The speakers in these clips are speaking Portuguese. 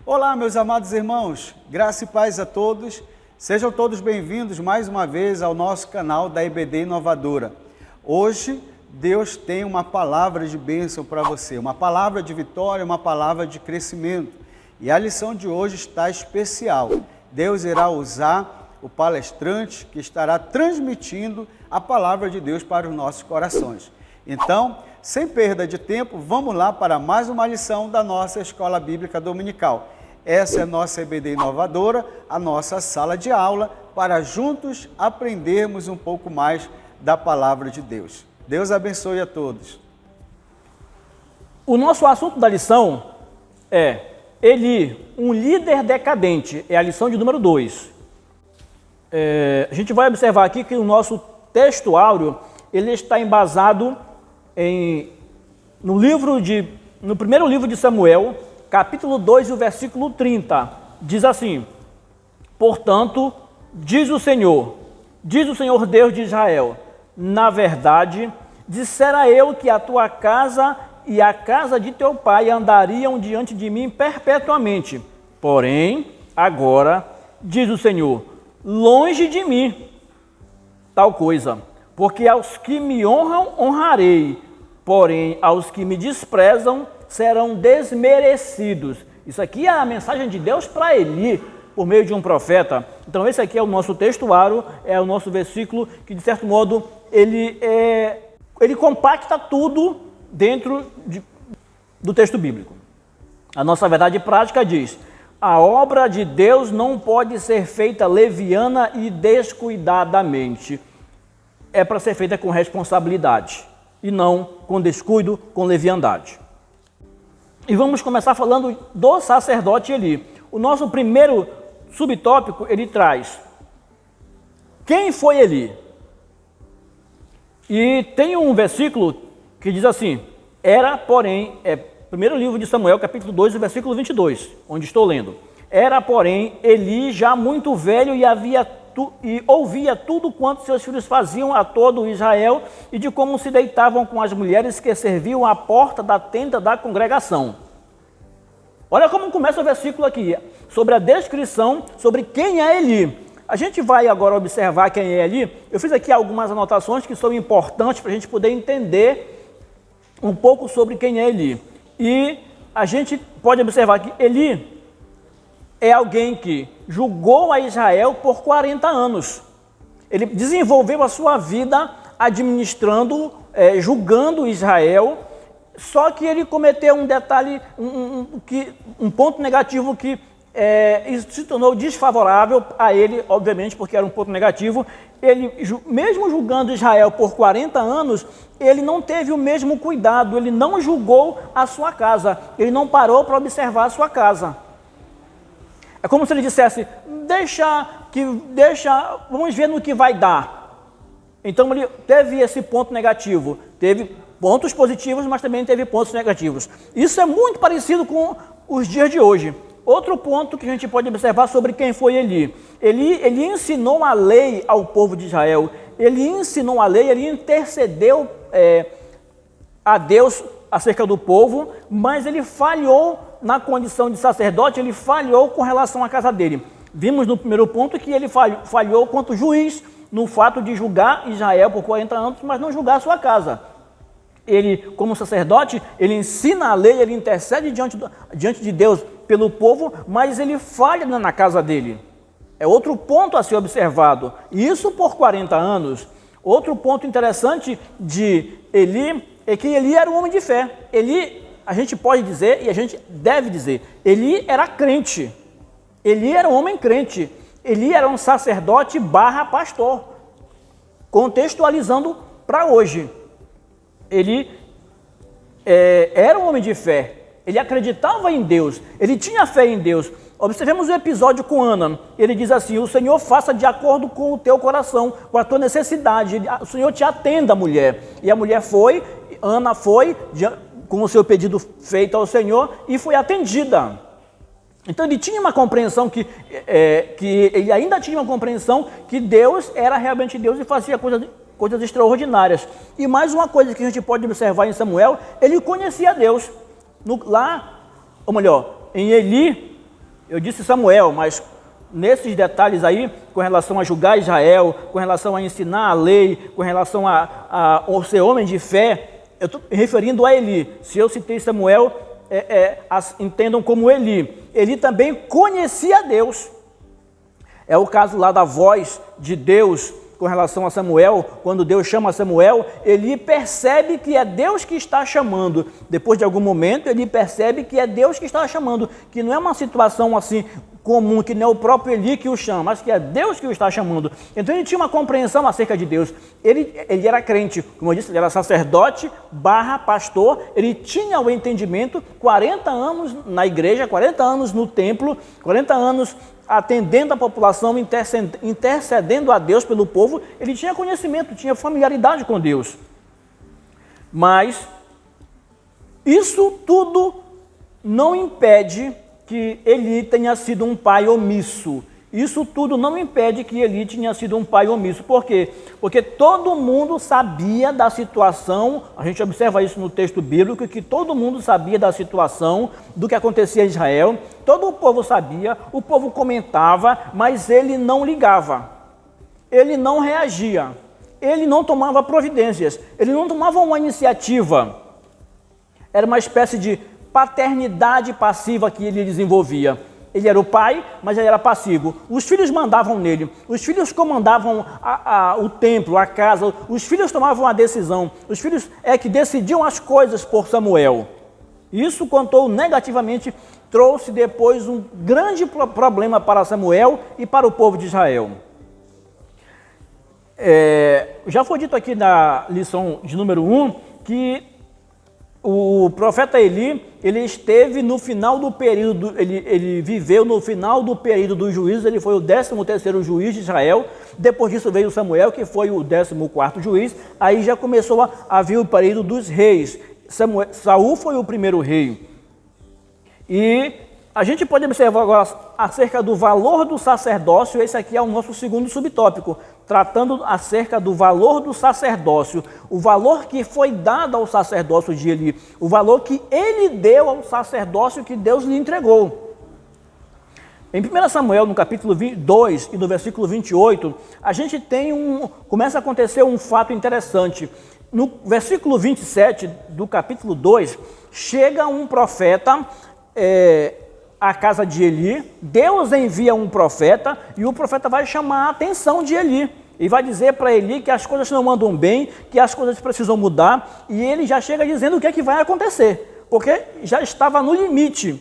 Olá, meus amados irmãos, graça e paz a todos. Sejam todos bem-vindos mais uma vez ao nosso canal da EBD Inovadora. Hoje, Deus tem uma palavra de bênção para você, uma palavra de vitória, uma palavra de crescimento. E a lição de hoje está especial. Deus irá usar o palestrante que estará transmitindo a palavra de Deus para os nossos corações. Então, sem perda de tempo, vamos lá para mais uma lição da nossa Escola Bíblica Dominical. Essa é a nossa EBD Inovadora, a nossa sala de aula, para juntos aprendermos um pouco mais da palavra de Deus. Deus abençoe a todos. O nosso assunto da lição é Eli, um líder decadente. É a lição de número 2. A gente vai observar aqui que o nosso texto áureo, ele está embasado no primeiro livro de Samuel, capítulo 2 e o versículo 30, diz assim: portanto, diz o Senhor Deus de Israel, na verdade, dissera eu que a tua casa e a casa de teu pai andariam diante de mim perpetuamente. Porém, agora, diz o Senhor, longe de mim tal coisa, porque aos que me honram, honrarei, porém, aos que me desprezam, serão desmerecidos. Isso aqui é a mensagem de Deus para Eli, por meio de um profeta. Então esse aqui é o nosso textuário, é o nosso versículo que, de certo modo, ele compacta tudo dentro do texto bíblico. A nossa verdade prática diz: a obra de Deus não pode ser feita leviana e descuidadamente. É para ser feita com responsabilidade e não com descuido, com leviandade. E vamos começar falando do sacerdote Eli. O nosso primeiro subtópico, ele traz: quem foi Eli? E tem um versículo que diz assim, primeiro livro de Samuel, capítulo 2, versículo 22, onde estou lendo. Era, porém, Eli já muito velho e ouvia tudo quanto seus filhos faziam a todo Israel e de como se deitavam com as mulheres que serviam à porta da tenda da congregação. Olha como começa o versículo aqui, sobre a descrição sobre quem é Eli. A gente vai agora observar quem é Eli. Eu fiz aqui algumas anotações que são importantes para a gente poder entender um pouco sobre quem é Eli. E a gente pode observar que Eli é alguém que julgou a Israel por 40 anos. Ele desenvolveu a sua vida administrando, julgando Israel, só que ele cometeu um detalhe, um ponto negativo que isso se tornou desfavorável a ele, obviamente, porque era um ponto negativo. Ele, mesmo julgando Israel por 40 anos, ele não teve o mesmo cuidado, ele não julgou a sua casa, ele não parou para observar a sua casa. É como se ele dissesse, vamos ver no que vai dar. Então ele teve esse ponto negativo, teve pontos positivos, mas também teve pontos negativos. Isso é muito parecido com os dias de hoje. Outro ponto que a gente pode observar sobre quem foi Eli. Ele ensinou a lei ao povo de Israel, ele ensinou a lei, ele intercedeu a Deus acerca do povo, mas ele falhou na condição de sacerdote, ele falhou com relação à casa dele. Vimos no primeiro ponto que ele falhou quanto juiz no fato de julgar Israel por 40 anos, mas não julgar a sua casa. Ele, como sacerdote, ele ensina a lei, ele intercede diante de Deus pelo povo, mas ele falha na casa dele. É outro ponto a ser observado. E isso por 40 anos. Outro ponto interessante de Eli é que Eli era um homem de fé. Eli, a gente pode dizer e a gente deve dizer, Eli era crente. Eli era um homem crente. Eli era um sacerdote / pastor. Contextualizando para hoje. Ele era um homem de fé, ele acreditava em Deus, ele tinha fé em Deus. Observemos o episódio com Ana, ele diz assim, o Senhor faça de acordo com o teu coração, com a tua necessidade, o Senhor te atenda, mulher. E a mulher foi, Ana foi, com o seu pedido feito ao Senhor, e foi atendida. Então ele tinha uma compreensão ele ainda tinha uma compreensão que Deus era realmente Deus e fazia coisas coisas extraordinárias. E mais uma coisa que a gente pode observar em Samuel, ele conhecia Deus. Ou melhor, em Eli, eu disse Samuel, mas nesses detalhes aí, com relação a julgar Israel, com relação a ensinar a lei, com relação a ser homem de fé, eu estou me referindo a Eli. Se eu citei Samuel, entendam como Eli. Eli também conhecia Deus. É o caso lá da voz de Deus com relação a Samuel. Quando Deus chama Samuel, ele percebe que é Deus que está chamando. Depois de algum momento, ele percebe que é Deus que está chamando, que não é uma situação assim comum, que não é o próprio Eli que o chama, mas que é Deus que o está chamando. Então ele tinha uma compreensão acerca de Deus. Ele era crente, como eu disse, ele era sacerdote / pastor, ele tinha o entendimento, 40 anos na igreja, 40 anos no templo, 40 anos atendendo a população, intercedendo a Deus pelo povo. Ele tinha conhecimento, tinha familiaridade com Deus. Mas isso tudo não impede que Eli tenha sido um pai omisso. Isso tudo não impede que Eli tenha sido um pai omisso. Por quê? Porque todo mundo sabia da situação, a gente observa isso no texto bíblico, que todo mundo sabia da situação, do que acontecia em Israel, todo o povo sabia, o povo comentava, mas ele não ligava, ele não reagia, ele não tomava providências, ele não tomava uma iniciativa. Era uma espécie de paternidade passiva que ele desenvolvia. Ele era o pai, mas ele era passivo. Os filhos mandavam nele, os filhos comandavam o templo, a casa, os filhos tomavam a decisão, os filhos que decidiam as coisas por Samuel. Isso contou negativamente, trouxe depois um grande problema para Samuel e para o povo de Israel. Já foi dito aqui na lição de número 1 que o profeta Eli, ele esteve no final do período, ele viveu no final do período dos juízes, ele foi o 13º juiz de Israel. Depois disso veio Samuel, que foi o 14º juiz. Aí já começou a vir o período dos reis. Saul foi o primeiro rei. E a gente pode observar agora acerca do valor do sacerdócio. Esse aqui é o nosso segundo subtópico, tratando acerca do valor do sacerdócio, o valor que foi dado ao sacerdócio de Eli, o valor que ele deu ao sacerdócio que Deus lhe entregou. Em 1 Samuel, no capítulo 2 e no versículo 28, a gente começa a acontecer um fato interessante. No versículo 27 do capítulo 2, chega um profeta à casa de Eli. Deus envia um profeta e o profeta vai chamar a atenção de Eli e vai dizer para Eli que as coisas não andam bem, que as coisas precisam mudar, e ele já chega dizendo o que é que vai acontecer, porque já estava no limite.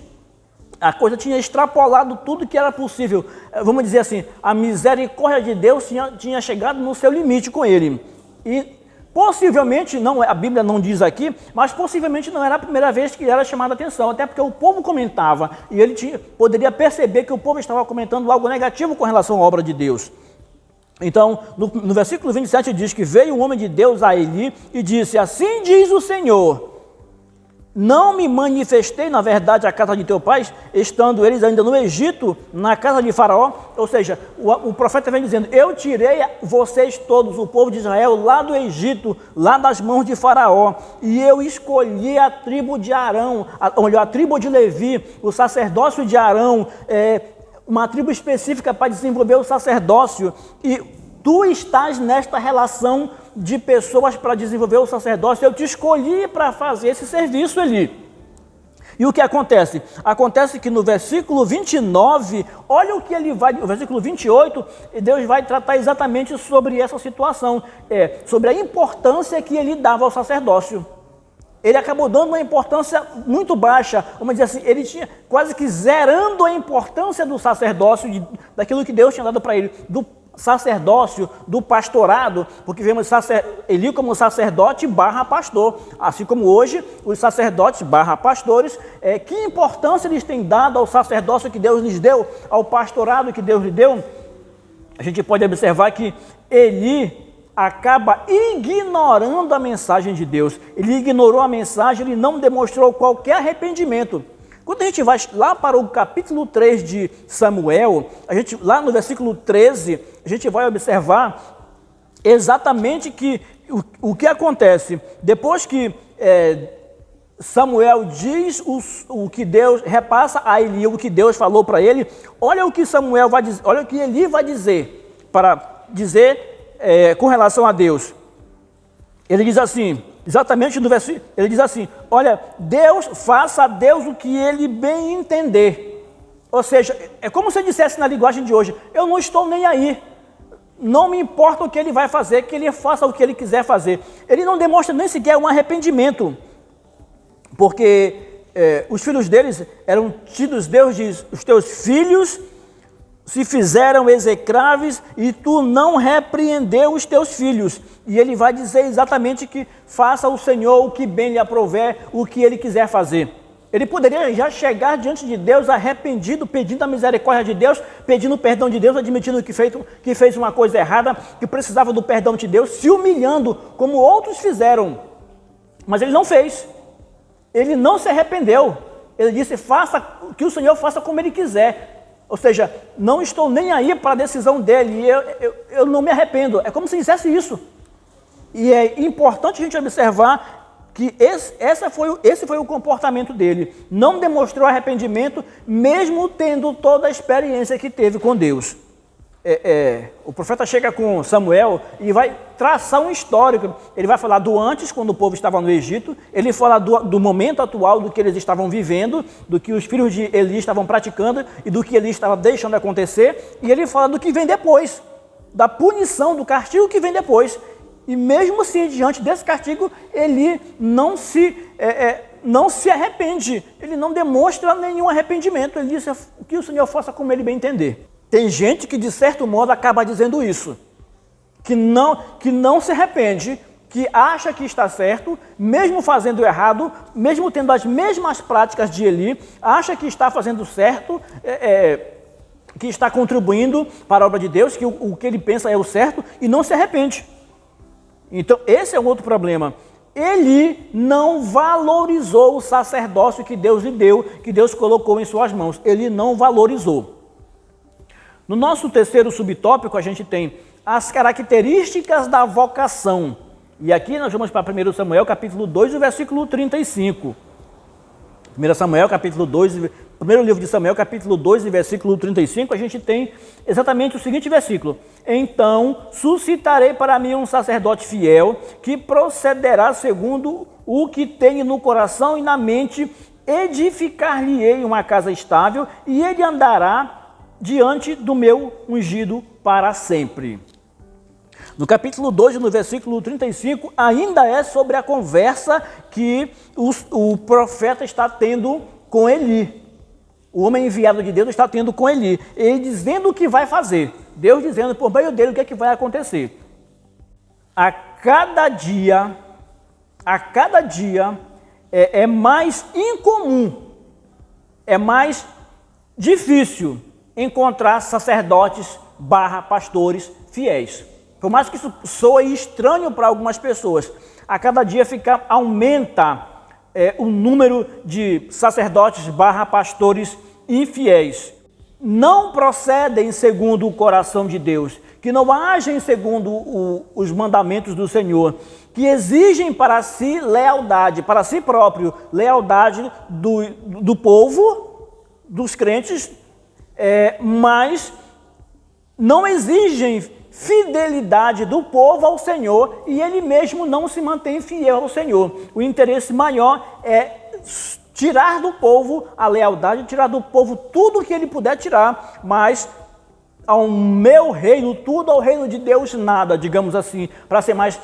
A coisa tinha extrapolado tudo que era possível. Vamos dizer assim, a misericórdia de Deus tinha chegado no seu limite com ele. E possivelmente, a Bíblia não diz aqui, mas possivelmente não era a primeira vez que era chamada a atenção, até porque o povo comentava, e ele poderia perceber que o povo estava comentando algo negativo com relação à obra de Deus. Então, no versículo 27 diz que veio um homem de Deus a Eli e disse: assim diz o Senhor, não me manifestei na verdade à casa de teu pai, estando eles ainda no Egito, na casa de Faraó. Ou seja, o profeta vem dizendo: eu tirei vocês todos, o povo de Israel, lá do Egito, lá das mãos de Faraó, e eu escolhi a tribo de Arão, a tribo de Levi, o sacerdócio de Arão, uma tribo específica para desenvolver o sacerdócio, e tu estás nesta relação de pessoas para desenvolver o sacerdócio. Eu te escolhi para fazer esse serviço ali. E o que acontece? Acontece que no versículo 29, olha o que ele vai, no versículo 28, Deus vai tratar exatamente sobre essa situação, sobre a importância que ele dava ao sacerdócio. Ele acabou dando uma importância muito baixa, vamos dizer assim, ele tinha quase que zerando a importância do sacerdócio, daquilo que Deus tinha dado para ele, do sacerdócio, do pastorado, porque vemos Eli como sacerdote / pastor, assim como hoje os sacerdotes / pastores, que importância eles têm dado ao sacerdócio que Deus lhes deu, ao pastorado que Deus lhe deu. A gente pode observar que Eli acaba ignorando a mensagem de Deus. Ele ignorou a mensagem, ele não demonstrou qualquer arrependimento. Quando a gente vai lá para o capítulo 3 de Samuel, lá no versículo 13, a gente vai observar exatamente que o que acontece depois que Samuel diz o que Deus repassa a Eli, o que Deus falou para ele. Olha o que Samuel vai dizer, olha o que Eli vai dizer para dizer com relação a Deus. Ele diz assim, exatamente no versículo, ele diz assim: olha, Deus, faça a Deus o que ele bem entender. Ou seja, é como se ele dissesse na linguagem de hoje: eu não estou nem aí. Não me importa o que ele vai fazer, que ele faça o que ele quiser fazer. Ele não demonstra nem sequer um arrependimento, porque os filhos deles eram tidos, Deus diz: os teus filhos se fizeram execráveis e tu não repreendeu os teus filhos. E ele vai dizer exatamente que faça o Senhor o que bem lhe aprouver, o que ele quiser fazer. Ele poderia já chegar diante de Deus arrependido, pedindo a misericórdia de Deus, pedindo o perdão de Deus, admitindo que fez uma coisa errada, que precisava do perdão de Deus, se humilhando como outros fizeram. Mas ele não fez. Ele não se arrependeu. Ele disse: faça que o Senhor faça como ele quiser. Ou seja, não estou nem aí para a decisão dele, eu não me arrependo. É como se dissesse isso. E é importante a gente observar que esse foi o comportamento dele. Não demonstrou arrependimento, mesmo tendo toda a experiência que teve com Deus. O profeta chega com Samuel e vai traçar um histórico. Ele vai falar do antes, quando o povo estava no Egito. Ele fala do momento atual, do que eles estavam vivendo, do que os filhos de Eli estavam praticando e do que Eli estava deixando acontecer. E ele fala do que vem depois, da punição, do castigo que vem depois. E mesmo assim, diante desse castigo, ele não se arrepende. Ele não demonstra nenhum arrependimento. Ele diz que o Senhor faça como ele bem entender. Tem gente que, de certo modo, acaba dizendo isso. Que não se arrepende, que acha que está certo, mesmo fazendo errado, mesmo tendo as mesmas práticas de Eli, acha que está fazendo certo, que está contribuindo para a obra de Deus, que o que ele pensa é o certo, e não se arrepende. Então, esse é um outro problema. Ele não valorizou o sacerdócio que Deus lhe deu, que Deus colocou em suas mãos. Ele não valorizou. No nosso terceiro subtópico, a gente tem as características da vocação. E aqui nós vamos para 1 Samuel, capítulo 2, versículo 35. 1 Samuel, capítulo 2, primeiro livro de Samuel, capítulo 2, versículo 35, a gente tem exatamente o seguinte versículo: então suscitarei para mim um sacerdote fiel, que procederá segundo o que tenho no coração e na mente, edificar-lhe-ei uma casa estável, e ele andará diante do meu ungido para sempre. No capítulo 2, no versículo 35, ainda é sobre a conversa que o profeta está tendo com Eli. O homem enviado de Deus está tendo com Eli. Ele dizendo o que vai fazer. Deus dizendo por meio dele o que é que vai acontecer. A cada dia é mais incomum, é mais difícil encontrar sacerdotes / pastores fiéis. Por mais que isso soe estranho para algumas pessoas, a cada dia aumenta o número de sacerdotes / pastores infiéis. Não procedem segundo o coração de Deus, que não agem segundo os mandamentos do Senhor, que exigem para si lealdade, para si próprio, lealdade do povo, dos crentes, mas não exigem fidelidade do povo ao Senhor, e ele mesmo não se mantém fiel ao Senhor. O interesse maior é tirar do povo a lealdade, tirar do povo tudo que ele puder tirar, mas ao meu reino tudo, ao reino de Deus nada, digamos assim, para ser mais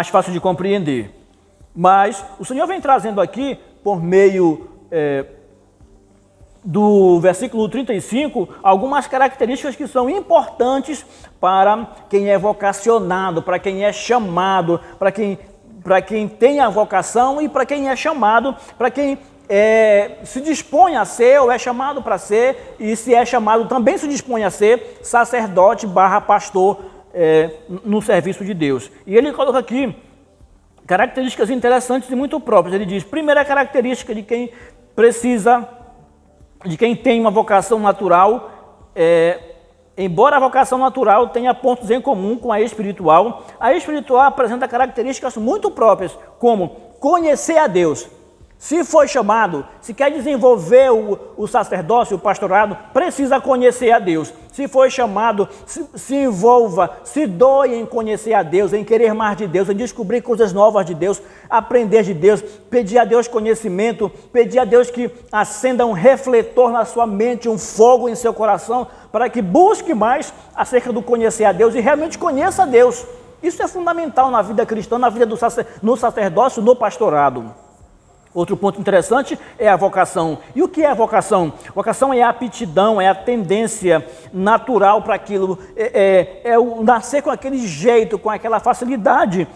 fácil de compreender. Mas o Senhor vem trazendo aqui, por meio do versículo 35, algumas características que são importantes para quem é vocacionado, para quem é chamado, para quem tem a vocação e para quem é chamado, para quem se dispõe a ser ou é chamado para ser, e se é chamado também se dispõe a ser sacerdote / pastor no serviço de Deus. E ele coloca aqui características interessantes e muito próprias. Ele diz: primeira característica de quem precisa, de quem tem uma vocação natural, Embora a vocação natural tenha pontos em comum com a espiritual apresenta características muito próprias, como conhecer a Deus. Se foi chamado, se quer desenvolver o sacerdócio, o pastorado, precisa conhecer a Deus. Se foi chamado, se envolva, se doe em conhecer a Deus, em querer mais de Deus, em descobrir coisas novas de Deus, aprender de Deus, pedir a Deus conhecimento, pedir a Deus que acenda um refletor na sua mente, um fogo em seu coração, para que busque mais acerca do conhecer a Deus e realmente conheça a Deus. Isso é fundamental na vida cristã, na vida no sacerdócio, no pastorado. Outro ponto interessante é a vocação. E o que é a vocação? Vocação é a aptidão, é a tendência natural para aquilo, é o nascer com aquele jeito, com aquela facilidade.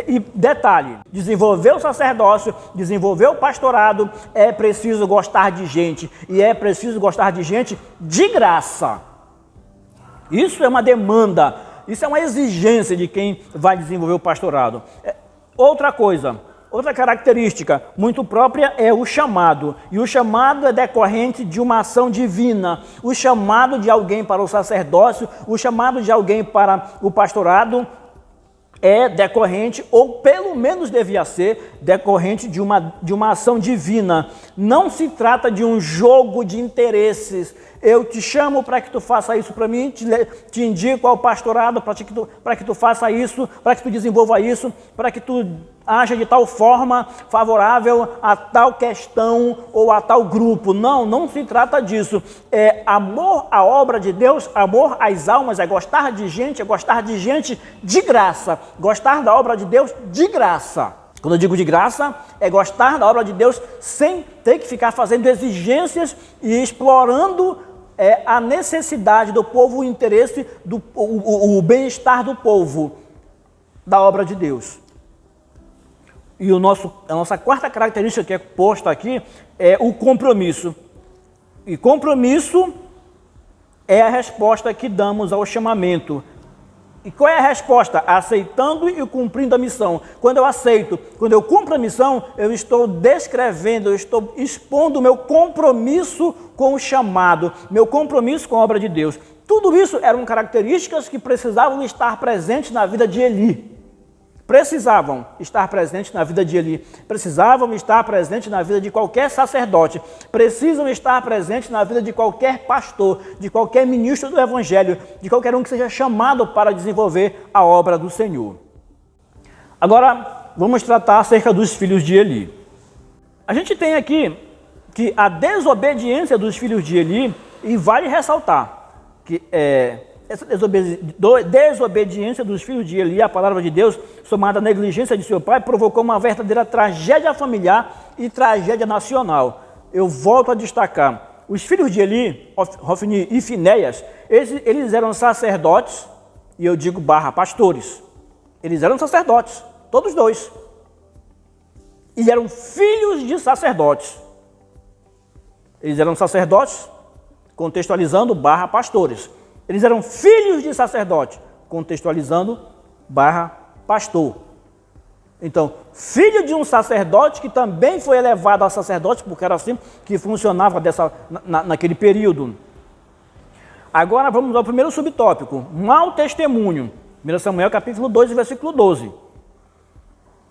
E detalhe, desenvolver o sacerdócio, desenvolver o pastorado, é preciso gostar de gente. E é preciso gostar de gente de graça. Isso é uma demanda, isso é uma exigência de quem vai desenvolver o pastorado. Outra característica muito própria é o chamado. E o chamado é decorrente de uma ação divina. O chamado de alguém para o sacerdócio, o chamado de alguém para o pastorado é decorrente, ou pelo menos devia ser, decorrente de uma ação divina. Não se trata de um jogo de interesses. Eu te chamo para que tu faça isso para mim, te indico ao pastorado para que tu faça isso, para que tu desenvolva isso, para que tu haja de tal forma favorável a tal questão ou a tal grupo. Não se trata disso. É amor à obra de Deus, amor às almas, é gostar de gente de graça. Gostar da obra de Deus de graça. Quando eu digo de graça, é gostar da obra de Deus sem ter que ficar fazendo exigências e explorando a necessidade do povo, o interesse, o bem-estar do povo, da obra de Deus. E a nossa quarta característica que é posta aqui é o compromisso. E compromisso é a resposta que damos ao chamamento. E qual é a resposta? Aceitando e cumprindo a missão. Quando eu aceito, quando eu cumpro a missão, eu estou descrevendo, eu estou expondo o meu compromisso com o chamado, meu compromisso com a obra de Deus. Tudo isso eram características que precisavam estar presentes na vida de Eli. Precisavam estar presentes na vida de Eli, precisavam estar presentes na vida de qualquer sacerdote, precisam estar presentes na vida de qualquer pastor, de qualquer ministro do Evangelho, de qualquer um que seja chamado para desenvolver a obra do Senhor. Agora, vamos tratar acerca dos filhos de Eli. A gente tem aqui que a desobediência dos filhos de Eli, e vale ressaltar que essa desobediência dos filhos de Eli à palavra de Deus, somada à negligência de seu pai, provocou uma verdadeira tragédia familiar e tragédia nacional. Eu volto a destacar, os filhos de Eli, Hofni e Finéias, eles eram sacerdotes, e eu digo pastores. Eles eram sacerdotes, todos dois. E eram filhos de sacerdotes. Eles eram sacerdotes, contextualizando, pastores. Eles eram filhos de sacerdote, contextualizando, pastor. Então, filho de um sacerdote que também foi elevado a sacerdote, porque era assim que funcionava naquele período. Agora vamos ao primeiro subtópico, mau testemunho. 1 Samuel capítulo 2, versículo 12.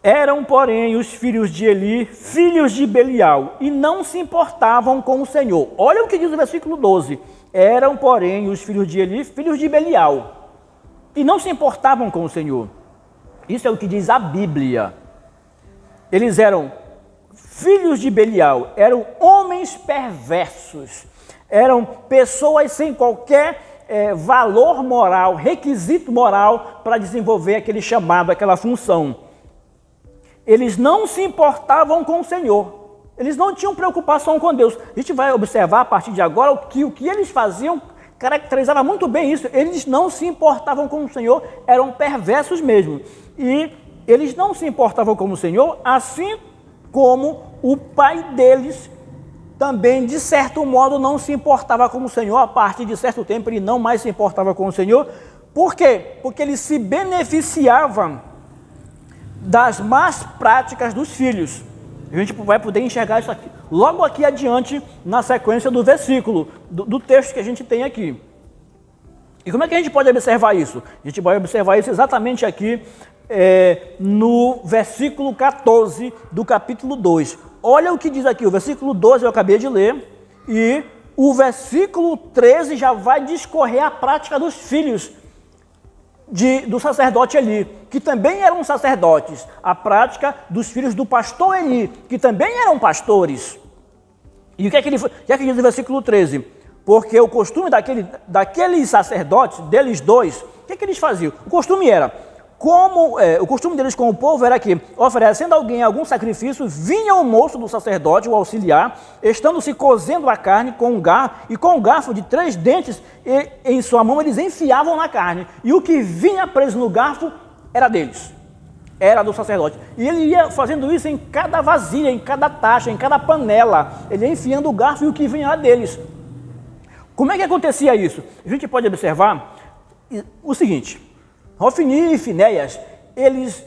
Eram, porém, os filhos de Eli, filhos de Belial, e não se importavam com o Senhor. Olha o que diz o versículo 12. Eram, porém, os filhos de Eli, filhos de Belial, e não se importavam com o Senhor. Isso é o que diz a Bíblia. Eles eram filhos de Belial, eram homens perversos, eram pessoas sem qualquer valor moral, requisito moral para desenvolver aquele chamado, aquela função. Eles não se importavam com o Senhor. Eles não tinham preocupação com Deus. A gente vai observar a partir de agora que o que eles faziam caracterizava muito bem isso. Eles não se importavam com o Senhor, eram perversos mesmo. E eles não se importavam com o Senhor, assim como o pai deles também, de certo modo, não se importava com o Senhor. A partir de certo tempo, ele não mais se importava com o Senhor. Por quê? Porque ele se beneficiava das más práticas dos filhos. A gente vai poder enxergar isso aqui, logo aqui adiante, na sequência do versículo, do texto que a gente tem aqui. E como é que a gente pode observar isso? A gente vai observar isso exatamente aqui, no versículo 14 do capítulo 2. Olha o que diz aqui, o versículo 12 eu acabei de ler, e o versículo 13 já vai discorrer a prática dos filhos do sacerdote Eli, que também eram sacerdotes, a prática dos filhos do pastor Eli, que também eram pastores. E o que é que diz no versículo 13? Porque o costume daqueles sacerdotes, deles dois, o que é que eles faziam? O costume deles com o povo era que, oferecendo a alguém algum sacrifício, vinha o moço do sacerdote, o auxiliar, estando-se cozendo a carne com um garfo, e com um garfo de 3 dentes em sua mão, eles enfiavam na carne, e o que vinha preso no garfo era deles, era do sacerdote. E ele ia fazendo isso em cada vasilha, em cada taxa, em cada panela, ele ia enfiando o garfo e o que vinha era deles. Como é que acontecia isso? A gente pode observar o seguinte: Hofni e Finéias, eles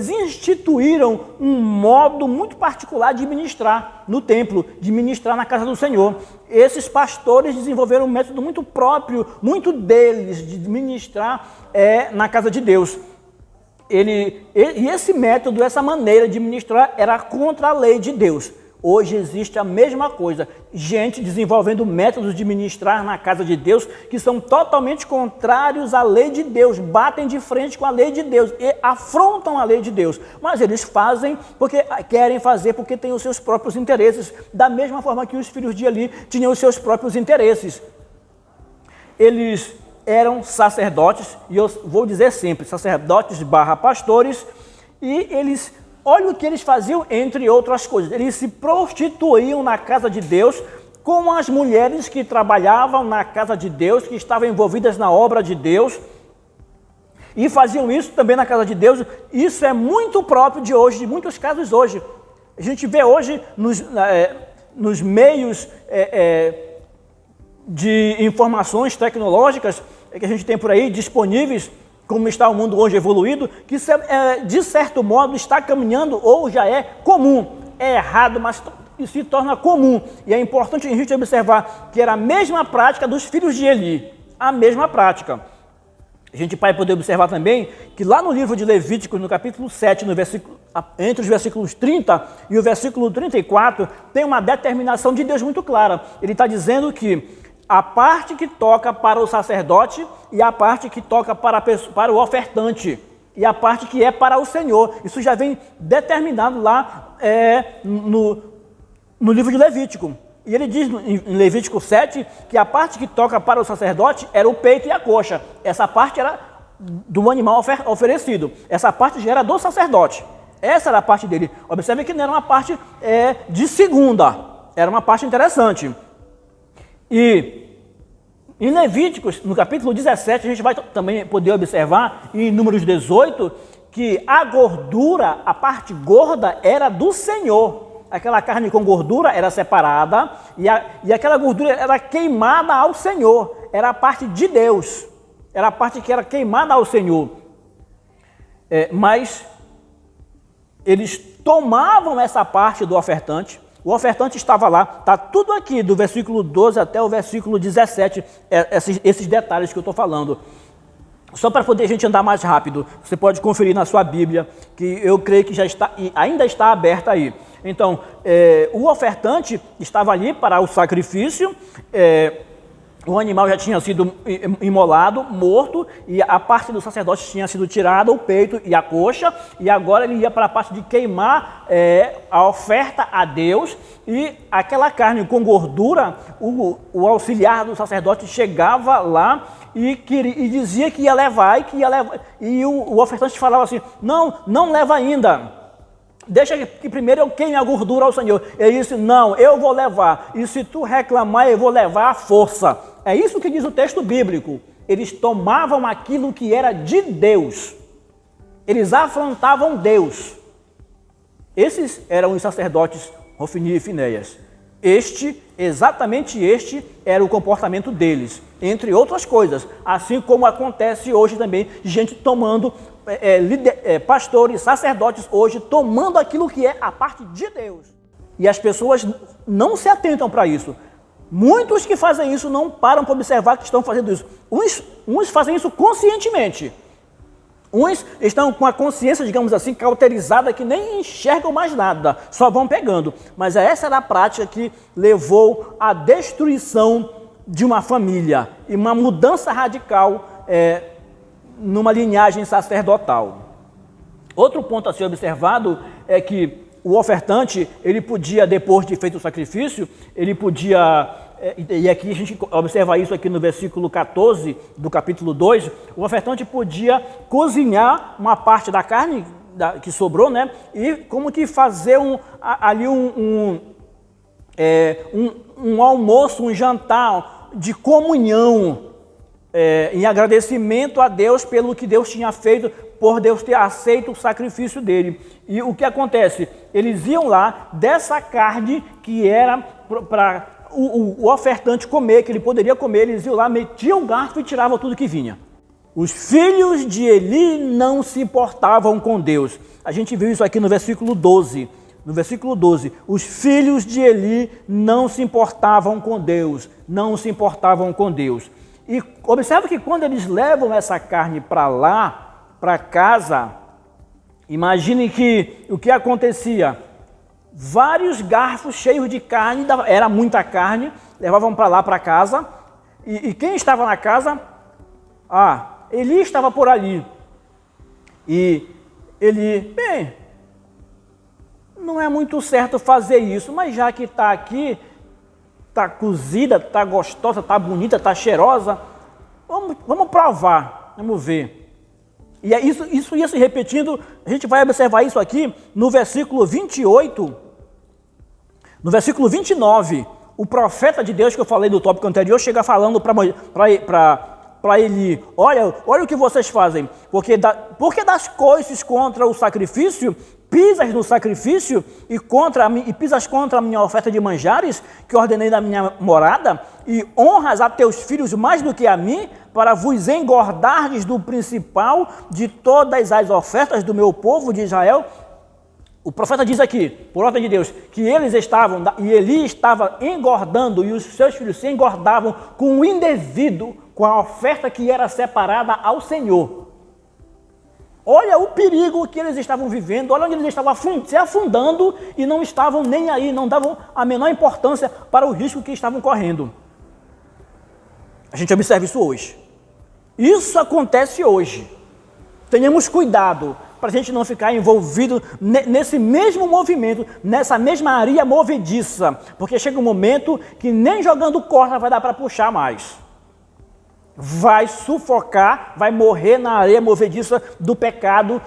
instituíram um modo muito particular de ministrar no templo, de ministrar na casa do Senhor. Esses pastores desenvolveram um método muito próprio, muito deles, de ministrar na casa de Deus. E esse método, essa maneira de ministrar era contra a lei de Deus. Hoje existe a mesma coisa, gente desenvolvendo métodos de ministrar na casa de Deus que são totalmente contrários à lei de Deus, batem de frente com a lei de Deus e afrontam a lei de Deus, mas eles fazem porque querem fazer, porque têm os seus próprios interesses, da mesma forma que os filhos de Eli tinham os seus próprios interesses. Eles eram sacerdotes, e eu vou dizer sempre, sacerdotes / pastores, e eles... Olha o que eles faziam, entre outras coisas. Eles se prostituíam na casa de Deus com as mulheres que trabalhavam na casa de Deus, que estavam envolvidas na obra de Deus. E faziam isso também na casa de Deus. Isso é muito próprio de hoje, de muitos casos hoje. A gente vê hoje nos meios de informações tecnológicas que a gente tem por aí disponíveis, como está o mundo hoje evoluído, que de certo modo está caminhando ou já é comum. É errado, mas se torna comum. E é importante a gente observar que era a mesma prática dos filhos de Eli, a mesma prática. A gente vai poder observar também que lá no livro de Levíticos, no capítulo 7, entre os versículos 30 e o versículo 34, tem uma determinação de Deus muito clara. Ele está dizendo que a parte que toca para o sacerdote e a parte que toca para o ofertante e a parte que é para o Senhor. Isso já vem determinado lá no livro de Levítico. E ele diz em Levítico 7 que a parte que toca para o sacerdote era o peito e a coxa. Essa parte era do animal oferecido. Essa parte já era do sacerdote. Essa era a parte dele. Observe que não era uma parte de segunda. Era uma parte interessante. E em Levíticos, no capítulo 17, a gente vai também poder observar, em Números 18, que a gordura, a parte gorda, era do Senhor. Aquela carne com gordura era separada e aquela gordura era queimada ao Senhor. Era a parte de Deus. Era a parte que era queimada ao Senhor. Mas eles tomavam essa parte do ofertante. O ofertante estava lá, está tudo aqui, do versículo 12 até o versículo 17, esses detalhes que eu estou falando. Só para poder a gente andar mais rápido, você pode conferir na sua Bíblia, que eu creio que já está, ainda está aberta aí. Então, o ofertante estava ali para o sacrifício, o animal já tinha sido imolado, morto, e a parte do sacerdote tinha sido tirada, o peito e a coxa, e agora ele ia para a parte de queimar a oferta a Deus, e aquela carne com gordura, o auxiliar do sacerdote chegava lá e dizia que ia levar, e o ofertante falava assim: não leva ainda. Deixa que primeiro eu queime a gordura ao Senhor. Ele disse: não, eu vou levar. E se tu reclamar, eu vou levar à força. É isso que diz o texto bíblico. Eles tomavam aquilo que era de Deus. Eles afrontavam Deus. Esses eram os sacerdotes Hofni e Finéias. Exatamente este era o comportamento deles, entre outras coisas, assim como acontece hoje também, gente tomando, pastores, sacerdotes hoje, tomando aquilo que é a parte de Deus. E as pessoas não se atentam para isso. Muitos que fazem isso não param para observar que estão fazendo isso. Uns fazem isso conscientemente. Uns estão com a consciência, digamos assim, cauterizada, que nem enxergam mais nada, só vão pegando. Mas essa era a prática que levou à destruição de uma família e uma mudança radical numa linhagem sacerdotal. Outro ponto a ser observado é que o ofertante, ele podia, depois de feito o sacrifício, ele podia... E aqui a gente observa isso aqui no versículo 14 do capítulo 2, o ofertante podia cozinhar uma parte da carne que sobrou, né? E como que fazer um almoço, um jantar de comunhão, em agradecimento a Deus pelo que Deus tinha feito, por Deus ter aceito o sacrifício dele. E o que acontece? Eles iam lá, dessa carne que era para o ofertante comer, que ele poderia comer, eles iam lá, metiam o garfo e tiravam tudo que vinha. Os filhos de Eli não se importavam com Deus. A gente viu isso aqui no versículo 12. No versículo 12, os filhos de Eli não se importavam com Deus, não se importavam com Deus. E observa que quando eles levam essa carne para lá, para casa, imagine que o que acontecia? Vários garfos cheios de carne, era muita carne, levavam para lá para casa, e quem estava na casa? Eli estava por ali. E Eli, não é muito certo fazer isso, mas já que está aqui, está cozida, está gostosa, está bonita, está cheirosa, vamos provar, vamos ver. E isso ia se repetindo, a gente vai observar isso aqui no versículo 28, no versículo 29, o profeta de Deus que eu falei do tópico anterior chega falando para Eli, olha o que vocês fazem, porque das coices contra o sacrifício, pisas no sacrifício e pisas contra a minha oferta de manjares, que ordenei na minha morada, e honras a teus filhos mais do que a mim, para vos engordardes do principal de todas as ofertas do meu povo de Israel. O profeta diz aqui, por ordem de Deus, que Eli estava engordando e os seus filhos se engordavam com o indevido, com a oferta que era separada ao Senhor. Olha o perigo que eles estavam vivendo, olha onde eles estavam se afundando e não estavam nem aí, não davam a menor importância para o risco que estavam correndo. A gente observa isso hoje. Isso acontece hoje. Tenhamos cuidado para a gente não ficar envolvido nesse mesmo movimento, nessa mesma areia movediça, porque chega um momento que nem jogando corda vai dar para puxar mais. Vai sufocar, vai morrer na areia movediça do pecado,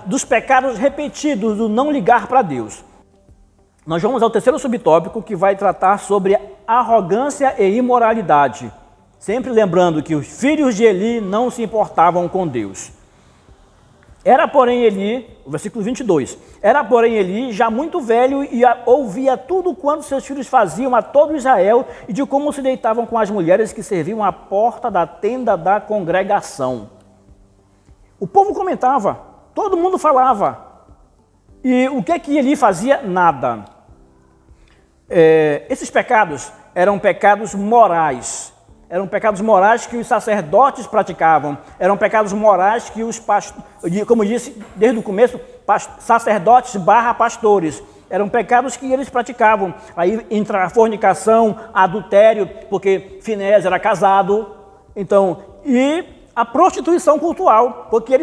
dos pecados repetidos, do não ligar para Deus. Nós vamos ao terceiro subtópico, que vai tratar sobre arrogância e imoralidade. Sempre lembrando que os filhos de Eli não se importavam com Deus. Era, porém, Eli, o versículo 22, era, porém, Eli já muito velho e ouvia tudo quanto seus filhos faziam a todo Israel e de como se deitavam com as mulheres que serviam à porta da tenda da congregação. O povo comentava, todo mundo falava. E o que Eli fazia? Nada. Esses pecados eram pecados morais. Eram pecados morais que os sacerdotes praticavam. Eram pecados morais que os pastores, como disse desde o começo, sacerdotes / pastores. Eram pecados que eles praticavam. Aí entra a fornicação, adultério, porque Finéias era casado. Então, e a prostituição cultural, porque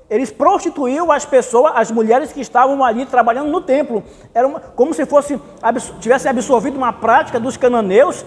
eles prostituíam as pessoas, as mulheres que estavam ali trabalhando no templo. Era como se tivesse absorvido uma prática dos cananeus,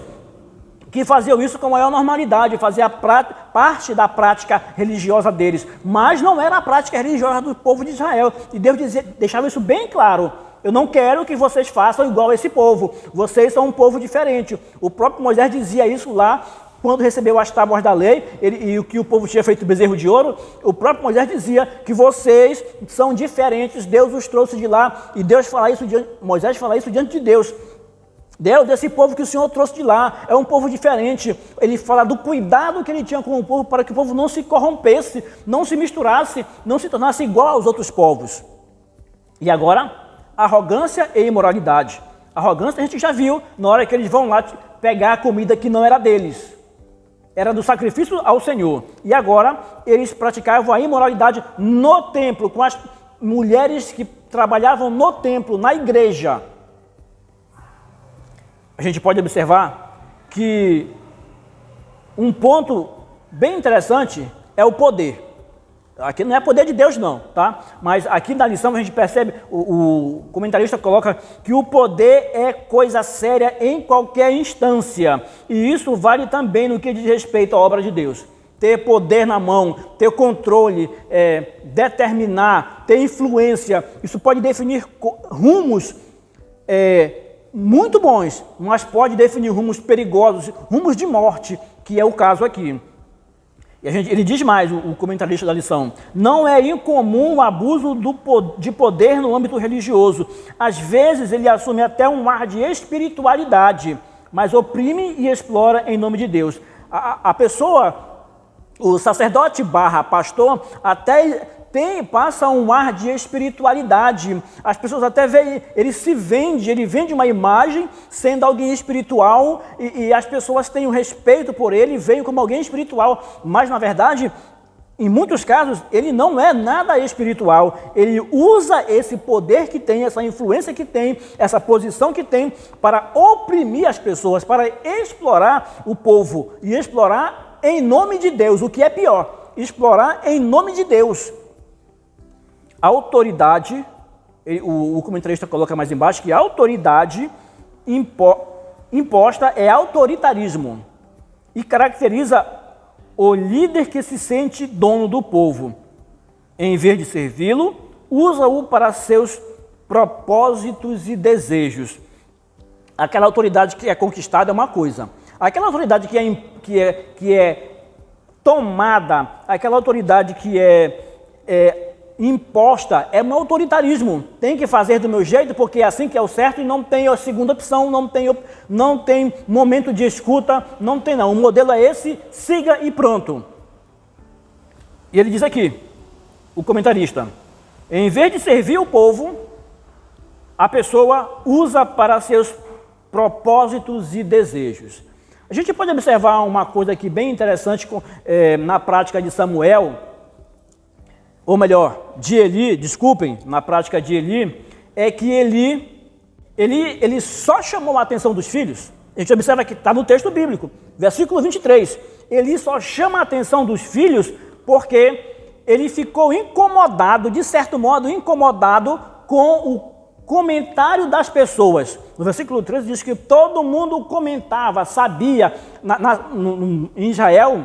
que faziam isso com a maior normalidade, fazia parte da prática religiosa deles, mas não era a prática religiosa do povo de Israel. E Deus deixava isso bem claro: eu não quero que vocês façam igual a esse povo, vocês são um povo diferente. O próprio Moisés dizia isso lá, quando recebeu as tábuas da lei, e o que o povo tinha feito bezerro de ouro, o próprio Moisés dizia que vocês são diferentes, Deus os trouxe de lá, e Moisés fala isso diante de Deus. Deus, desse povo que o Senhor trouxe de lá, é um povo diferente. Ele fala do cuidado que ele tinha com o povo para que o povo não se corrompesse, não se misturasse, não se tornasse igual aos outros povos. E agora, arrogância e imoralidade. Arrogância a gente já viu na hora que eles vão lá pegar a comida que não era deles. Era do sacrifício ao Senhor. E agora eles praticavam a imoralidade no templo, com as mulheres que trabalhavam no templo, na igreja. A gente pode observar que um ponto bem interessante é o poder. Aqui não é poder de Deus não, tá? Mas aqui na lição a gente percebe, o comentarista coloca que o poder é coisa séria em qualquer instância. E isso vale também no que diz respeito à obra de Deus. Ter poder na mão, ter controle, determinar, ter influência, isso pode definir rumos muito bons, mas pode definir rumos perigosos, rumos de morte, que é o caso aqui. E ele diz mais, o comentarista da lição, não é incomum o abuso de poder no âmbito religioso. Às vezes ele assume até um ar de espiritualidade, mas oprime e explora em nome de Deus. A pessoa, o sacerdote / pastor, até passa um ar de espiritualidade. As pessoas até veem, ele vende uma imagem sendo alguém espiritual e as pessoas têm um respeito por ele, veem como alguém espiritual, mas na verdade, em muitos casos, ele não é nada espiritual. Ele usa esse poder que tem, essa influência que tem, essa posição que tem para oprimir as pessoas, para explorar o povo e explorar em nome de Deus, o que é pior, explorar em nome de Deus. A autoridade, o comentarista coloca mais embaixo que a autoridade imposta é autoritarismo e caracteriza o líder que se sente dono do povo. Em vez de servi-lo, usa-o para seus propósitos e desejos. Aquela autoridade que é conquistada é uma coisa. Aquela autoridade que é tomada, aquela autoridade que é imposta, é um autoritarismo. Tem que fazer do meu jeito porque é assim que é o certo e não tem a segunda opção, não tem momento de escuta, não tem não. O modelo é esse, siga e pronto. E ele diz aqui, o comentarista, em vez de servir o povo, a pessoa usa para seus propósitos e desejos. A gente pode observar uma coisa aqui bem interessante na prática de Samuel, ou melhor, de Eli, desculpem, na prática de Eli, é que ele só chamou a atenção dos filhos. A gente observa que está no texto bíblico, versículo 23. Eli só chama a atenção dos filhos porque ele ficou incomodado, de certo modo, incomodado com o comentário das pessoas. No versículo 13 diz que todo mundo comentava, sabia, em Israel,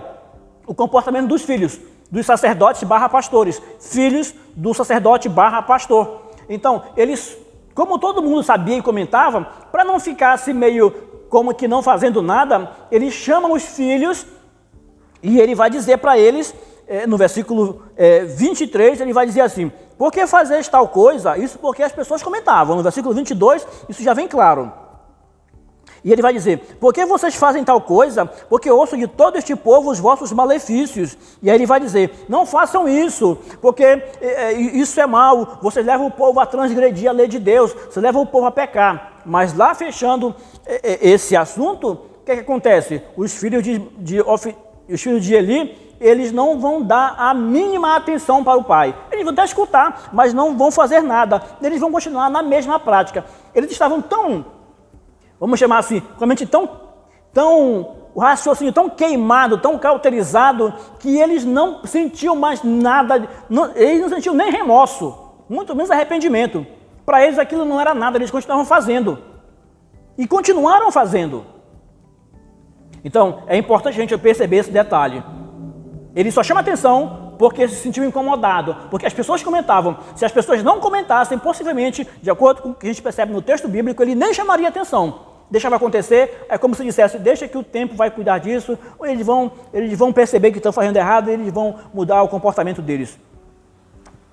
o comportamento dos filhos, dos sacerdotes / pastores, filhos do sacerdote / pastor. Então, eles, como todo mundo sabia e comentava, para não ficar assim meio como que não fazendo nada, eles chamam os filhos e ele vai dizer para eles, no versículo 23, ele vai dizer assim, por que fazeis tal coisa? Isso porque as pessoas comentavam. No versículo 22, isso já vem claro. E ele vai dizer, por que vocês fazem tal coisa? Porque ouço de todo este povo os vossos malefícios. E aí ele vai dizer, não façam isso, porque isso é mal, vocês levam o povo a transgredir a lei de Deus, vocês levam o povo a pecar. Mas lá fechando esse assunto, o que acontece? Os filhos de Eli, eles não vão dar a mínima atenção para o pai. Eles vão até escutar, mas não vão fazer nada. Eles vão continuar na mesma prática. Eles estavam tão, vamos chamar assim, com a mente o raciocínio tão queimado, tão cauterizado, que eles não sentiam mais nada, eles não sentiam nem remorso, muito menos arrependimento. Para eles aquilo não era nada, eles continuavam fazendo. E continuaram fazendo. Então, é importante a gente perceber esse detalhe. Ele só chama atenção porque se sentiu incomodado, porque as pessoas comentavam. Se as pessoas não comentassem, possivelmente, de acordo com o que a gente percebe no texto bíblico, ele nem chamaria atenção. Deixava acontecer, é como se dissesse, deixa que o tempo vai cuidar disso, ou eles vão perceber que estão fazendo errado e eles vão mudar o comportamento deles.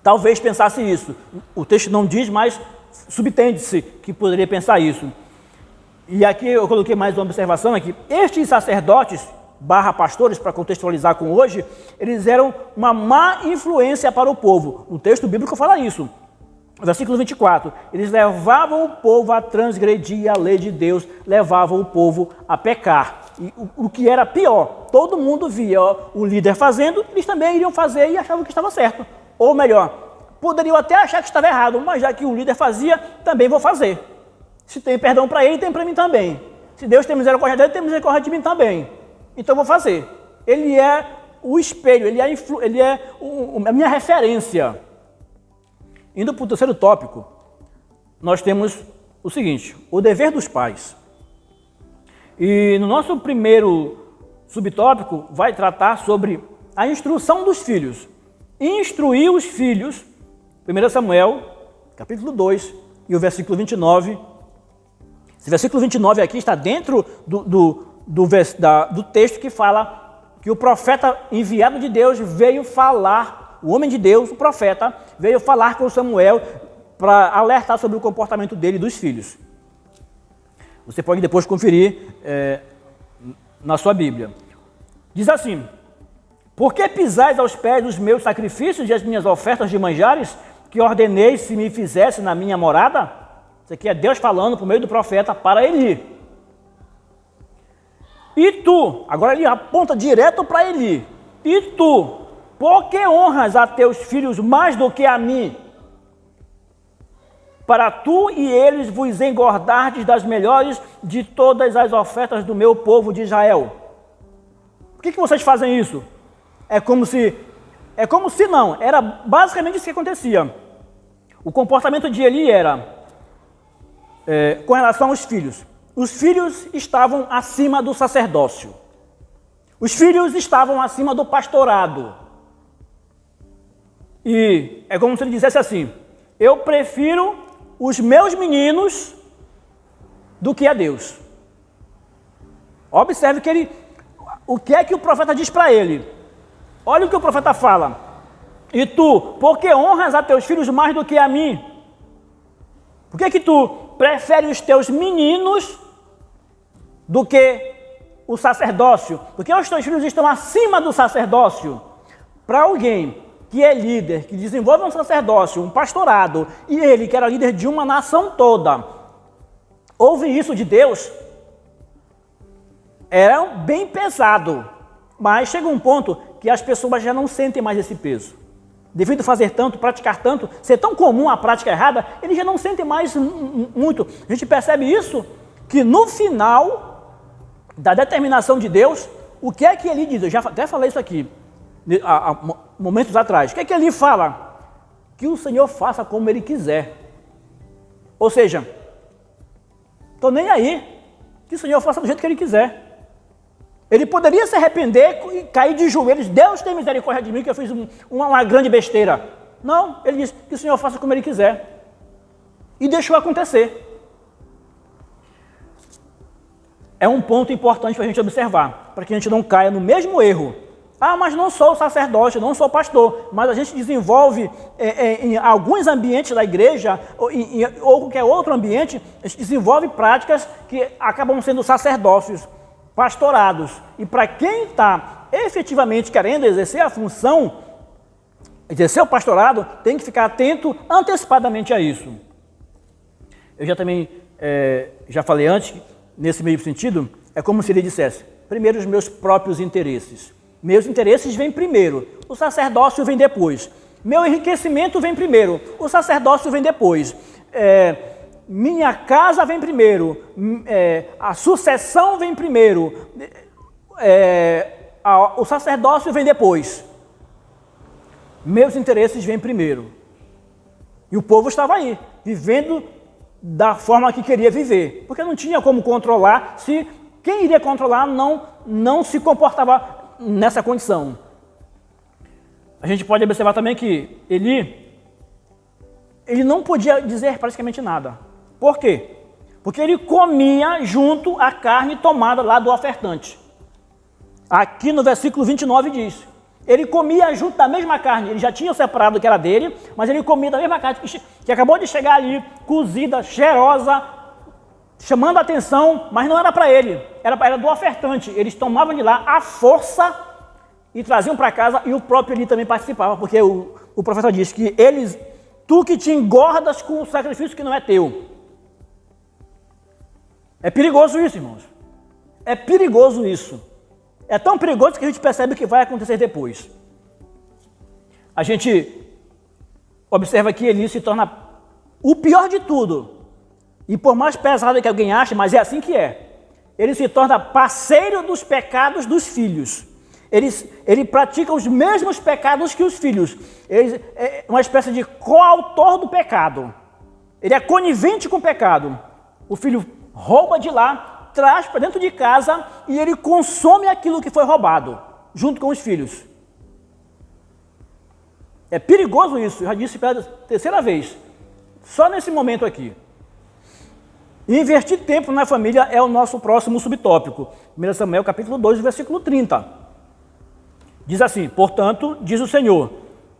Talvez pensasse isso. O texto não diz, mas subtende-se que poderia pensar isso. E aqui eu coloquei mais uma observação aqui. Estes sacerdotes, pastores, para contextualizar com hoje, eles eram uma má influência para o povo. O texto bíblico fala isso. Versículo 24, eles levavam o povo a transgredir a lei de Deus, levavam o povo a pecar. E o que era pior, todo mundo via o líder fazendo, eles também iriam fazer e achavam que estava certo. Ou melhor, poderiam até achar que estava errado, mas já que o líder fazia, também vou fazer. Se tem perdão para ele, tem para mim também. Se Deus tem misericórdia dele, tem misericórdia de mim também. Então vou fazer. Ele é o espelho, ele é a minha referência. Indo para o terceiro tópico, nós temos o seguinte, o dever dos pais. E no nosso primeiro subtópico vai tratar sobre a instrução dos filhos. Instruir os filhos, 1 Samuel, capítulo 2, e o versículo 29. Esse versículo 29 aqui está dentro do texto que fala que o profeta enviado de Deus veio falar. O homem de Deus, o profeta, veio falar com Samuel para alertar sobre o comportamento dele e dos filhos. Você pode depois conferir na sua Bíblia. Diz assim, por que pisais aos pés os meus sacrifícios e as minhas ofertas de manjares, que ordenei se me fizesse na minha morada? Isso aqui é Deus falando por meio do profeta para Eli. E tu, agora ele aponta direto para Eli, e tu, por que honras a teus filhos mais do que a mim? Para tu e eles vos engordardes das melhores de todas as ofertas do meu povo de Israel. Por que vocês fazem isso? Era basicamente isso que acontecia. O comportamento de Eli era, com relação aos filhos. Os filhos estavam acima do sacerdócio. Os filhos estavam acima do pastorado. E é como se ele dissesse assim, eu prefiro os meus meninos do que a Deus. Observe que o que é que o profeta diz para ele? Olha o que o profeta fala. E tu, por que honras a teus filhos mais do que a mim? Por que tu prefere os teus meninos do que o sacerdócio? Porque os teus filhos estão acima do sacerdócio. Para alguém que é líder, que desenvolve um sacerdócio, um pastorado, e ele que era líder de uma nação toda, ouve isso de Deus, era bem pesado, mas chega um ponto que as pessoas já não sentem mais esse peso. Devido a fazer tanto, praticar tanto, ser tão comum a prática errada, eles já não sentem mais muito. A gente percebe isso, que no final da determinação de Deus, o que é que ele diz? Eu já até falei isso aqui, há momentos atrás. O que é que ele fala? Que o Senhor faça como Ele quiser. Ou seja, estou nem aí, que o Senhor faça do jeito que Ele quiser. Ele poderia se arrepender e cair de joelhos, Deus tem misericórdia de mim que eu fiz uma grande besteira. Não, ele disse que o Senhor faça como Ele quiser. E deixou acontecer. É um ponto importante para a gente observar, para que a gente não caia no mesmo erro. Ah, mas não sou sacerdote, não sou pastor, mas a gente desenvolve em alguns ambientes da igreja ou qualquer outro ambiente, a gente desenvolve práticas que acabam sendo sacerdócios, pastorados. E para quem está efetivamente querendo exercer a função, exercer o pastorado, tem que ficar atento antecipadamente a isso. Eu já falei antes, nesse meio sentido, é como se ele dissesse, primeiro os meus próprios interesses. Meus interesses vêm primeiro, o sacerdócio vem depois. Meu enriquecimento vem primeiro, o sacerdócio vem depois. Minha casa vem primeiro, a sucessão vem primeiro, o sacerdócio vem depois. Meus interesses vêm primeiro. E o povo estava aí, vivendo da forma que queria viver, porque não tinha como controlar se quem iria controlar não se comportava nessa condição. A gente pode observar também que ele não podia dizer praticamente nada. Por quê? Porque ele comia junto a carne tomada lá do ofertante. Aqui no versículo 29 diz, ele comia junto da mesma carne, ele já tinha separado que era dele, mas ele comia da mesma carne que acabou de chegar ali, cozida, cheirosa, chamando a atenção, mas não era para ele, era do ofertante. Eles tomavam de lá à força e traziam para casa, e o próprio Eli também participava, porque o profeta diz que tu que te engordas com o sacrifício que não é teu. É perigoso isso, irmãos. É perigoso isso. É tão perigoso que a gente percebe o que vai acontecer depois. A gente observa que Eli se torna o pior de tudo. E por mais pesado que alguém ache, mas é assim que é. Ele se torna parceiro dos pecados dos filhos. Ele pratica os mesmos pecados que os filhos. Ele é uma espécie de coautor do pecado. Ele é conivente com o pecado. O filho rouba de lá, traz para dentro de casa e ele consome aquilo que foi roubado, junto com os filhos. É perigoso isso, eu já disse pela terceira vez. Só nesse momento aqui. Investir tempo na família é o nosso próximo subtópico. 1 Samuel capítulo 2, versículo 30. Diz assim: portanto, diz o Senhor,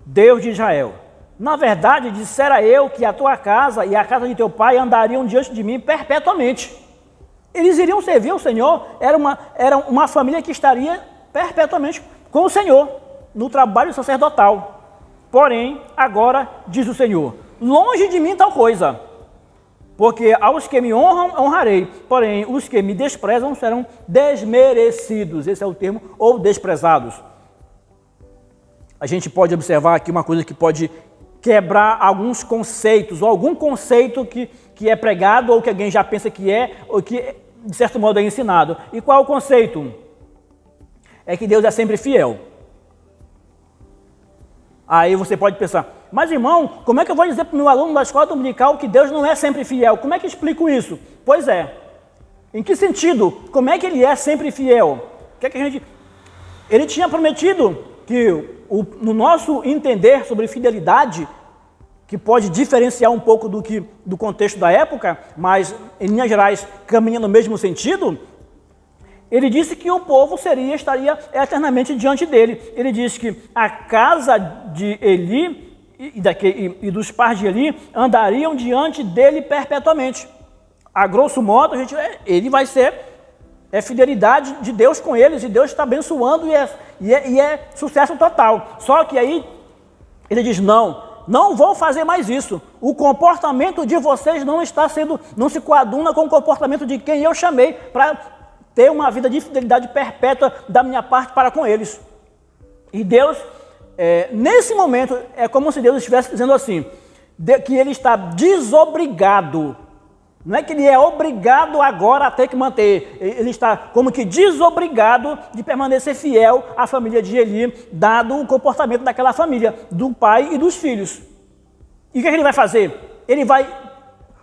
Deus de Israel, na verdade dissera eu que a tua casa e a casa de teu pai andariam diante de mim perpetuamente. Eles iriam servir ao Senhor, era uma família que estaria perpetuamente com o Senhor, no trabalho sacerdotal. Porém, agora, diz o Senhor, longe de mim tal coisa, porque aos que me honram, honrarei, porém os que me desprezam serão desmerecidos, esse é o termo, ou desprezados. A gente pode observar aqui uma coisa que pode quebrar alguns conceitos, ou algum conceito que é pregado, ou que alguém já pensa que é, ou que de certo modo é ensinado. E qual é o conceito? É que Deus é sempre fiel. Aí você pode pensar, mas irmão, como é que eu vou dizer para o meu aluno da escola dominical que Deus não é sempre fiel? Como é que eu explico isso? Pois é. Em que sentido? Como é que ele é sempre fiel? O que é que a gente... Ele tinha prometido que no nosso entender sobre fidelidade, que pode diferenciar um pouco do contexto da época, mas em linhas gerais caminha no mesmo sentido, ele disse que o povo estaria eternamente diante dele. Ele disse que a casa de Eli e dos pais de Eli andariam diante dele perpetuamente. A grosso modo, ele vai ser fidelidade de Deus com eles, e Deus está abençoando e é sucesso total. Só que aí ele diz, não vou fazer mais isso. O comportamento de vocês não se coaduna com o comportamento de quem eu chamei para ter uma vida de fidelidade perpétua da minha parte para com eles. E Deus, nesse momento, é como se Deus estivesse dizendo assim, que ele está desobrigado. Não é que ele é obrigado agora a ter que manter, ele está como que desobrigado de permanecer fiel à família de Eli, dado o comportamento daquela família, do pai e dos filhos. E o que ele vai fazer? Ele vai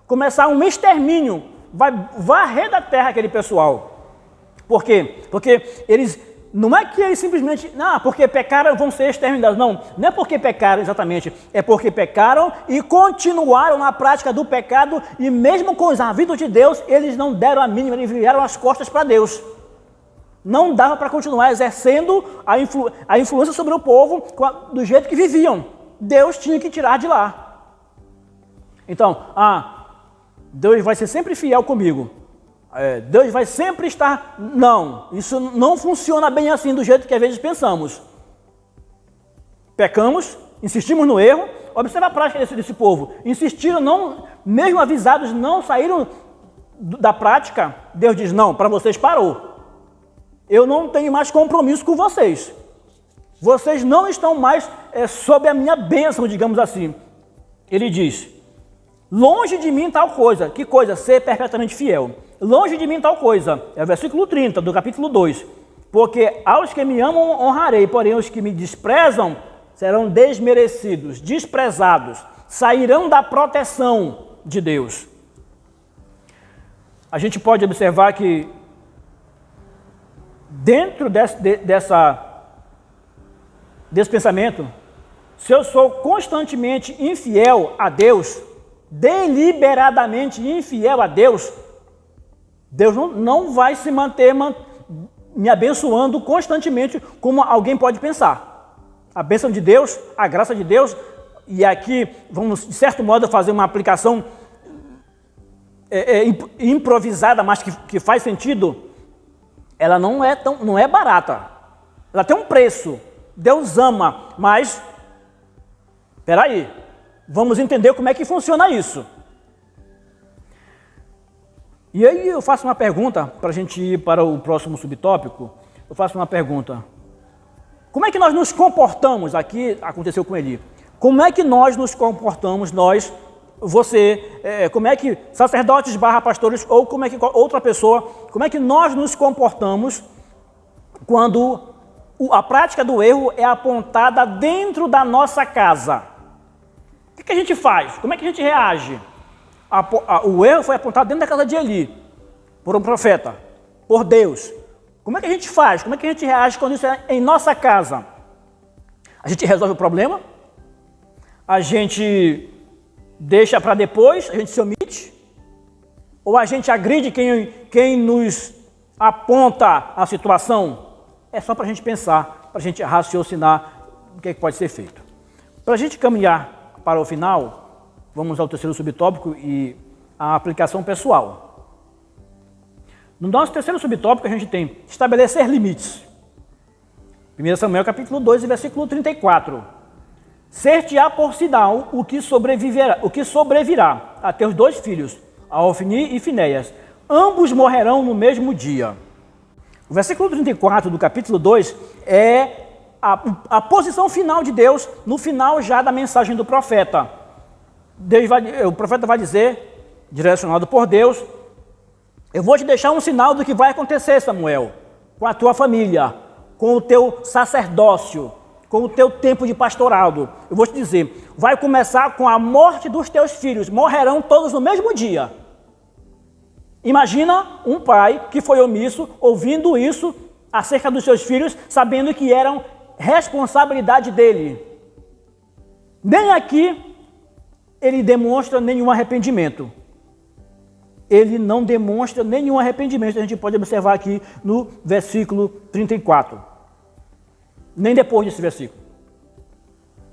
começar um extermínio, vai varrer da terra aquele pessoal. Por quê? Porque não é que eles simplesmente, porque pecaram vão ser exterminados. Não é porque pecaram exatamente, é porque pecaram e continuaram na prática do pecado, e mesmo com os avisos de Deus, eles não deram a mínima, eles viraram as costas para Deus. Não dava para continuar exercendo a influência sobre o povo do jeito que viviam. Deus tinha que tirar de lá. Então, Deus vai ser sempre fiel comigo. Deus vai sempre estar... Não, isso não funciona bem assim do jeito que às vezes pensamos. Pecamos, insistimos no erro. Observa a prática desse povo. Insistiram, mesmo avisados, não saíram da prática. Deus diz, não, para vocês parou. Eu não tenho mais compromisso com vocês. Vocês não estão mais sob a minha bênção, digamos assim. Ele diz, longe de mim tal coisa. Que coisa? Ser perpetuamente fiel. Longe de mim tal coisa, é o versículo 30 do capítulo 2, porque aos que me amam honrarei, porém os que me desprezam serão desmerecidos, desprezados, sairão da proteção de Deus. A gente pode observar que dentro desse pensamento, se eu sou constantemente infiel a Deus, deliberadamente infiel a Deus, Deus não vai se manter me abençoando constantemente como alguém pode pensar. A bênção de Deus, a graça de Deus, e aqui vamos, de certo modo, fazer uma aplicação improvisada, mas que faz sentido, ela não é barata. Ela tem um preço. Deus ama, mas espera aí, vamos entender como é que funciona isso. E aí eu faço uma pergunta, para a gente ir para o próximo subtópico, eu faço uma pergunta. Como é que nós nos comportamos, aqui aconteceu com Eli, como é que nós nos comportamos, como é que sacerdotes / pastores, ou como é que outra pessoa, como é que nós nos comportamos quando a prática do erro é apontada dentro da nossa casa? O que a gente faz? Como é que a gente reage? O erro foi apontado dentro da casa de Eli, por um profeta, por Deus. Como é que a gente faz? Como é que a gente reage quando isso é em nossa casa? A gente resolve o problema? A gente deixa para depois? A gente se omite? Ou a gente agride quem nos aponta a situação? É só para a gente pensar, para a gente raciocinar o que pode ser feito. Para a gente caminhar para o final, vamos ao terceiro subtópico e a aplicação pessoal. No nosso terceiro subtópico a gente tem estabelecer limites. 1 Samuel capítulo 2, versículo 34. Ser-te-á por sinal o que sobrevirá a teus 2 filhos, a Ofni e Finéias. Ambos morrerão no mesmo dia. O versículo 34 do capítulo 2 é a posição final de Deus, no final já da mensagem do profeta. O profeta vai dizer, direcionado por Deus: eu vou te deixar um sinal do que vai acontecer, Samuel, com a tua família, com o teu sacerdócio, com o teu tempo de pastorado. Eu vou te dizer, vai começar com a morte dos teus filhos, morrerão todos no mesmo dia. Imagina um pai que foi omisso, ouvindo isso acerca dos seus filhos, sabendo que eram responsabilidade dele. Nem aqui ele demonstra nenhum arrependimento. Ele não demonstra nenhum arrependimento. A gente pode observar aqui no versículo 34. Nem depois desse versículo.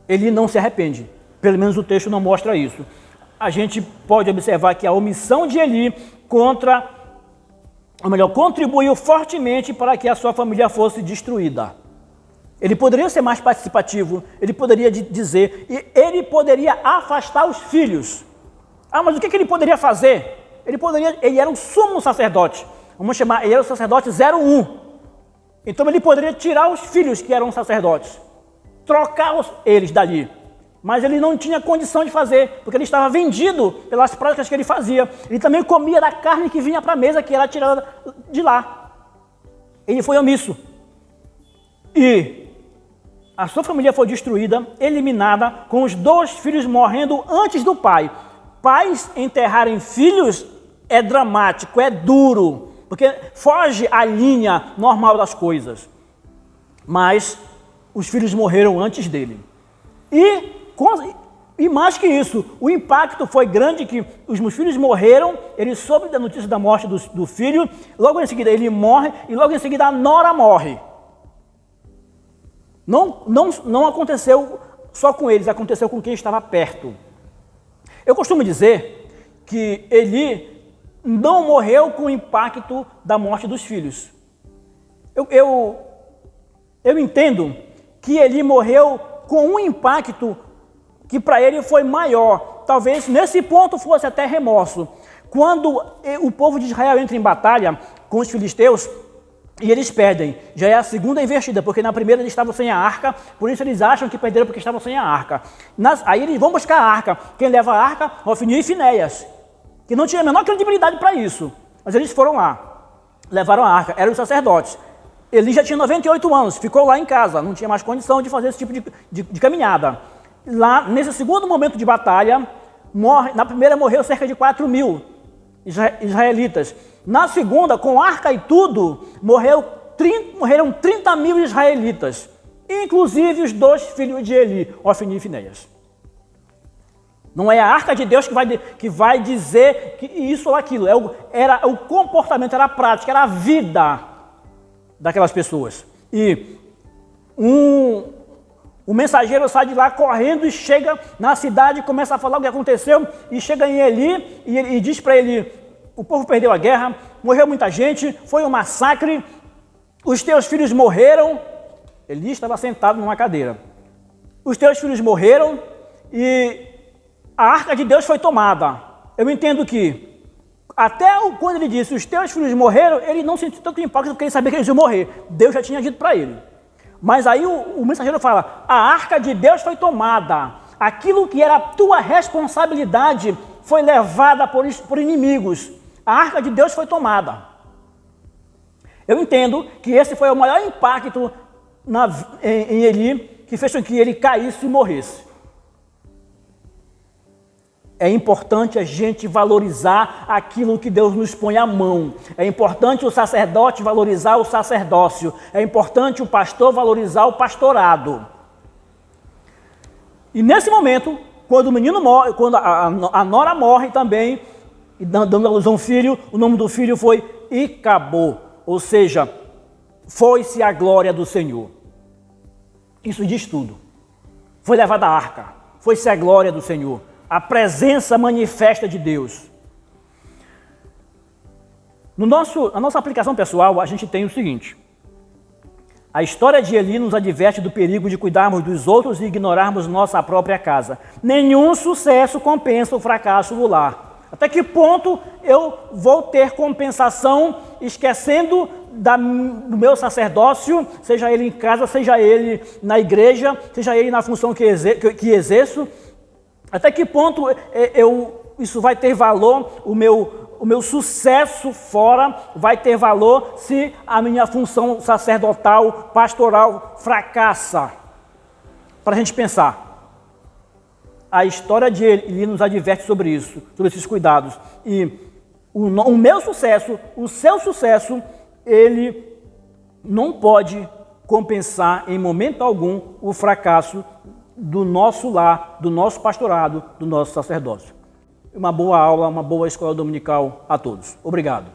Ele não se arrepende. Pelo menos o texto não mostra isso. A gente pode observar que a omissão de Eli contribuiu fortemente para que a sua família fosse destruída. Ele poderia ser mais participativo, ele poderia dizer, e ele poderia afastar os filhos. Mas o que ele poderia fazer? Ele era um sumo sacerdote, ele era o sacerdote 01. Então ele poderia tirar os filhos que eram sacerdotes, trocar eles dali. Mas ele não tinha condição de fazer, porque ele estava vendido pelas práticas que ele fazia. Ele também comia da carne que vinha para a mesa, que era tirada de lá. Ele foi omisso. E a sua família foi destruída, eliminada, com os 2 filhos morrendo antes do pai. Pais enterrarem filhos é dramático, é duro, porque foge à linha normal das coisas. Mas os filhos morreram antes dele. E mais que isso, o impacto foi grande, que os meus filhos morreram, ele soube da notícia da morte do filho, logo em seguida ele morre, e logo em seguida a nora morre. Não aconteceu só com eles, aconteceu com quem estava perto. Eu costumo dizer que Eli não morreu com o impacto da morte dos filhos. Eu entendo que Eli morreu com um impacto que para ele foi maior. Talvez nesse ponto fosse até remorso. Quando o povo de Israel entra em batalha com os filisteus, e eles perdem, já é a segunda investida, porque na primeira eles estavam sem a arca, por isso eles acham que perderam porque estavam sem a arca. Aí eles vão buscar a arca. Quem leva a arca? Ofni e Finéias, que não tinha a menor credibilidade para isso. Mas eles foram lá, levaram a arca, eram os sacerdotes. Eli já tinha 98 anos, ficou lá em casa, não tinha mais condição de fazer esse tipo de caminhada. Lá, nesse segundo momento de batalha, na primeira morreu cerca de 4.000 israelitas. Na segunda, com arca e tudo, morreram 30.000 israelitas, inclusive os 2 filhos de Eli, Ofni e Finéias. Não é a arca de Deus que vai dizer que isso ou aquilo, era o comportamento, era a prática, era a vida daquelas pessoas. E o mensageiro sai de lá correndo e chega na cidade, começa a falar o que aconteceu, e chega em Eli e diz para ele: o povo perdeu a guerra, morreu muita gente, foi um massacre, os teus filhos morreram. Eli estava sentado numa cadeira. Os teus filhos morreram e a arca de Deus foi tomada. Eu entendo que, até quando ele disse, os teus filhos morreram, ele não sentiu tanto impacto porque ele sabia que eles iam morrer. Deus já tinha dito para ele. Mas aí o mensageiro fala, a arca de Deus foi tomada. Aquilo que era a tua responsabilidade foi levada por inimigos. A arca de Deus foi tomada. Eu entendo que esse foi o maior impacto em Eli, que fez com que ele caísse e morresse. É importante a gente valorizar aquilo que Deus nos põe à mão. É importante o sacerdote valorizar o sacerdócio. É importante o pastor valorizar o pastorado. E nesse momento, quando o menino morre, quando a nora morre também, e dando à luz a um filho, o nome do filho foi Icabô, ou seja, foi-se a glória do Senhor. Isso diz tudo. Foi levada a arca, foi-se a glória do Senhor, a presença manifesta de Deus. Na nossa aplicação pessoal, a gente tem o seguinte: a história de Eli nos adverte do perigo de cuidarmos dos outros e ignorarmos nossa própria casa. Nenhum sucesso compensa o fracasso do lar. Até que ponto eu vou ter compensação esquecendo do meu sacerdócio, seja ele em casa, seja ele na igreja, seja ele na função que exerço? Até que ponto isso vai ter valor, o meu sucesso fora vai ter valor se a minha função sacerdotal, pastoral fracassa? Para a gente pensar. A história de Eli nos adverte sobre isso, sobre esses cuidados. E o meu sucesso, o seu sucesso, ele não pode compensar em momento algum o fracasso do nosso lar, do nosso pastorado, do nosso sacerdócio. Uma boa aula, uma boa escola dominical a todos. Obrigado.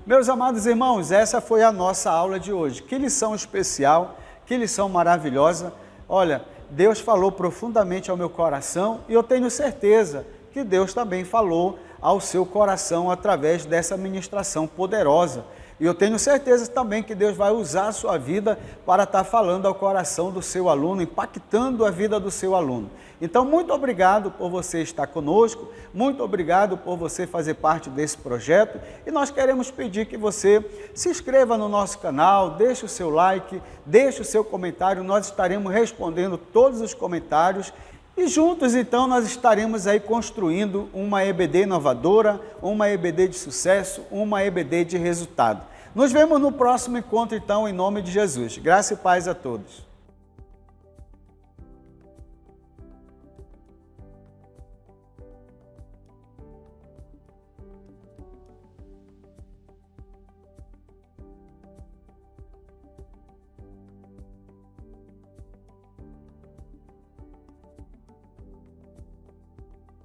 Meus amados irmãos, essa foi a nossa aula de hoje. Que lição especial, que lição maravilhosa. Olha, Deus falou profundamente ao meu coração e eu tenho certeza que Deus também falou ao seu coração através dessa ministração poderosa. E eu tenho certeza também que Deus vai usar a sua vida para estar falando ao coração do seu aluno, impactando a vida do seu aluno. Então, muito obrigado por você estar conosco, muito obrigado por você fazer parte desse projeto e nós queremos pedir que você se inscreva no nosso canal, deixe o seu like, deixe o seu comentário, nós estaremos respondendo todos os comentários e juntos então nós estaremos aí construindo uma EBD inovadora, uma EBD de sucesso, uma EBD de resultado. Nos vemos no próximo encontro então, em nome de Jesus. Graça e paz a todos.